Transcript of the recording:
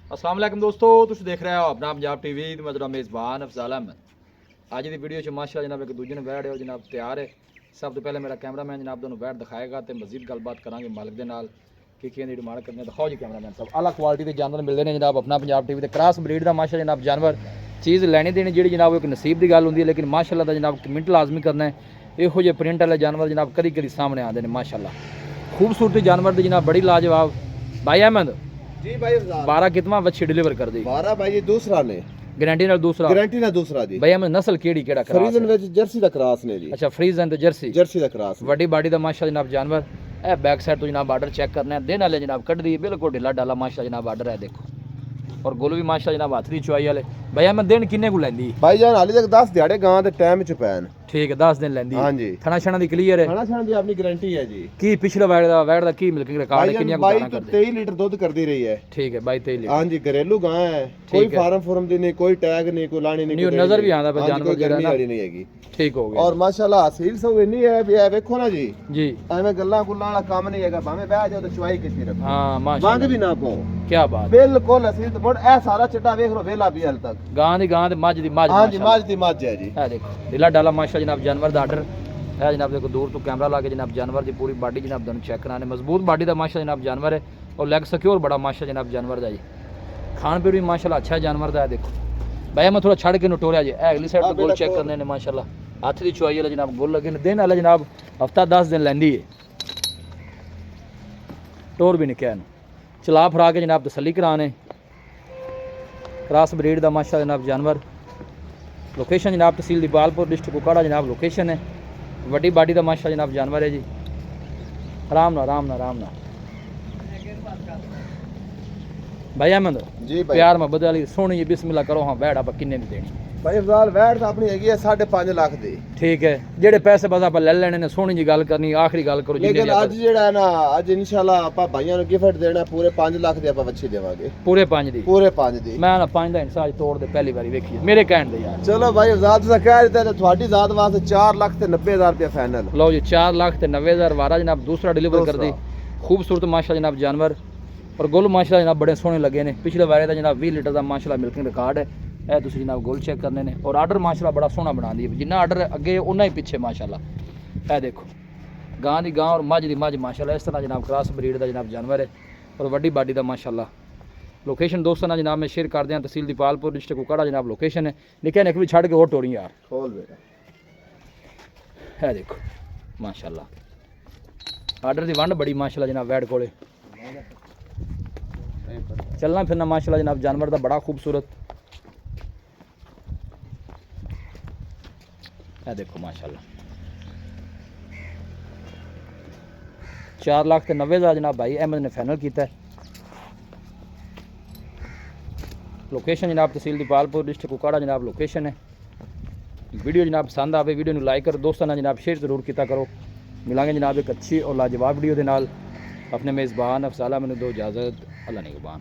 अस्सलाम वालेकुम दोस्तों, तुम देख रहे हो अपना पंजाब टीवी। मैं तेरा मेज़बान अफजाल अहमद। अज की वीडियो च माशा जनाब एक दूजे ने बैठ हो जनाब तैयार है। सब तो पहले मेरा कैमरामैन जनाब दोनों बैठ दिखाएगा तो मजीद गलबात करांगे मालिक के नाल कि डिमांड करने दिखाओ जी कैमरामैन सब। अलग क्वालिटी के जानवर मिलते हैं जनाब अपना पंजाब टीवी के। क्रॉस ब्रीड का माशा जनाब जानवर चीज़ लैनी देनी जी जनाब एक नसीब की गल होंगी है, लेकिन माशाअल्लाह का जनाब कमेंट लाजमी करना है। इहो जे प्रिंट वाले जानवर जनाब कदी कदी सामने आते हैं माशाअल्लाह। खूबसूरती जानवर की जनाब बड़ी लाजवाब। भाई अहमद जी भाई 12 कितना बच्चे डिलीवर कर दी? 12 भाई जी दूसरा ने गारंटी नाल दूसरा गारंटी ना दूसरा जी। भाई अहमद नस्ल केड़ी केड़ा क्रॉस फ्रीजन विच जर्सी दा क्रॉस ने जी। अच्छा फ्रीजन ते जर्सी जर्सी दा क्रॉस वड्डी बाडी दा माशा जनाब जानवर। ए बैक साइड तो जनाब बार्डर चेक करना है, दिन वाले जनाब कट दी बिल्कुल ढिला डाला माशा जनाब बार्डर है देखो। और गोल भी माशा जनाब हाथ दी चुआई वाले। भाई अहमद दिन किन्ने को लैंदी? भाई जान हाली तक 10 दिहाड़े गां दे टाइम च पैन। ठीक है 10 दिन लैंदी। हां जी थना छना दी क्लियर है। खाना छान दी अपनी गारंटी है जी। की पिछले वैड दा की मिल्किंग रिकॉर्ड है किन्ने को भाई गाना तो करदे? 23 लीटर दूध कर दी रही है। ठीक है भाई 23 हां जी घरेलू गां है, कोई ठीक है। फार्म दी नहीं, कोई टैग नहीं, कोई लानी नहीं, नहीं, कोई नजर देनी भी आंदा पे हाँ जी, जानवर कोई जेड़ा गर्मी ना। वाली नहीं हैगी। ठीक हो गया और माशाल्लाह हसील सब इन्नी है भी है देखो ना जी। जी। एवें गल्ला गुल्ला वाला काम नहीं हैगा, भाਵੇਂ बह जाओ तो चुआई किसी रखो। हां वांग माशाअल्लाह भी ना पाओ, क्या बात। बिल्कुल हसील तो मुड़ ए सारा चिट्टा देख लो वेला भी हाल तक। गां ते मझ दी मझ हां जी माशाअल्लाह। मज दी मज है जी। है देखो ढिला डाला माशा जनाब जानवर का आर्डर है जनाब। देखो दूर तो कैमरा ला के जनाब जानवर की पूरी बॉडी जनाब दोनों चेक कराने। मजबूत बॉडी का माशा जनाब जानवर है और लेग सिक्योर बड़ा माशा जनाब जानवर का जी। खान पीन भी माशाल्लाह अच्छा है जानवर का है देखो। भाई मैं थोड़ा छड़ के नटोरिया जी अगली साइड तो गोल चेक करने ने माशाल्लाह। हाथ की चुआई वाला जनाब गोल लगे दिन वाला जनाब हफ्ता 10 दिन लैंदी है। टोर भी निकया चला फरा के जनाब तसली कराने। क्रॉस ब्रीड का माशा जनाब जानवर। लोकेशन जनाब तहसील दीपालपुर डिस्ट्रिक्ट कुकाड़ा जनाब लोकेशन है। वड्डी बाडी का माशा जनाब जानवर है जी। आराम ना आराम ना आराम ना। भाई अहमद जी भाई प्यार मोहब्बत वाली सोहनी जी बिस्मिल्लाह करो। हाँ बैठ आप किन्ने दी देनी? भाई अफजाल वैट अपनी हैगी है 5.5 लाख दी। ठीक है जेडे पैसे बस आप ले लेने ने सोहनी जी गल करनी आखिरी गल करो जिन्ने लेकिन दी आज जेड़ा है ना आज इंशाल्लाह आपा भाइयों ਨੂੰ गिफ्ट देना पूरे 5 लाख ਦੀ ਆਪਾਂ ਵੱਛੀ ਦੇਵਾਂਗੇ। पूरे 5 दी पूरे 5 ਦੀ। मैं ना 5 ਦਾ ਹਿੱਸਾ ਅੱਜ ਤੋੜ ਦੇ ਪਹਿਲੀ ਵਾਰੀ ਵੇਖੀ ਮੇਰੇ ਕਹਿਣ ਦੇ ਯਾਰ। ਚਲੋ ਭਾਈ ਅਫਜ਼ਾਲ ਤੁਸੀਂ ਕਹਿ ਦਿੱਤਾ ਤੇ ਤੁਹਾਡੀ ਜ਼ਾਤ ਵਾਸਤੇ 4 ਲੱਖ ਤੇ 90,000 ਰੁਪਏ ਫਾਈਨਲ। लो जी 4 लाख ते 90,000 वारा जनाब दूसरा डिलीवर कर दी। खूबसूरत माशा जनाब जानवर और गुल माशा जनाब बड़े सोहने लगे ने। पिछले वारे का जनाब 20 लीटर का माशाल्लाह मिल्किंग रिकॉर्ड है। यह तुम जनाब गोल चेक करने ने और आर्डर माशाल्लाह बड़ा सोहना बना दी। जिन्ना आर्डर अगे उन्ना ही पिछे माशाल्लाह। यह देखो गां की गां और मझ की मझ माशाल्लाह। इस तरह जनाब क्रॉस ब्रीड का जनाब जानवर है और वड्डी बाडी का माशाल्लाह। लोकेशन दोस्तों ना जनाब मैं शेयर कर दिया तहसील दीपालपुर डिस्ट्रिक्ट कुकाड़ा जनाब लोकेशन है। निके ने भी छड़ के और टोरी यार खोल बेटा। है देखो माशाल्लाह आर्डर की वंड बड़ी माशाल्लाह जनाब वैड कोले चलना फिरना माशाल्लाह जनाब जानवर का बड़ा खूबसूरत है देखो माशाल्लाह। 4 लाख ते 90,000 जनाब भाई अहमद ने फाइनल किया है। लोकेशन जनाब तहसील दीपालपुर डिस्ट्रिक्ट कुकाड़ा जनाब लोकेशन है। वीडियो जनाब पसंद आवे वीडियो को लाइक करो दोस्तों जनाब शेयर जरूर किया करो। मिलांगे जनाब एक अच्छी और लाजवाब वीडियो के नाल। अपने मेज़बान अफजाल अहमद दो इजाज़त। अल्लाह निगहबान।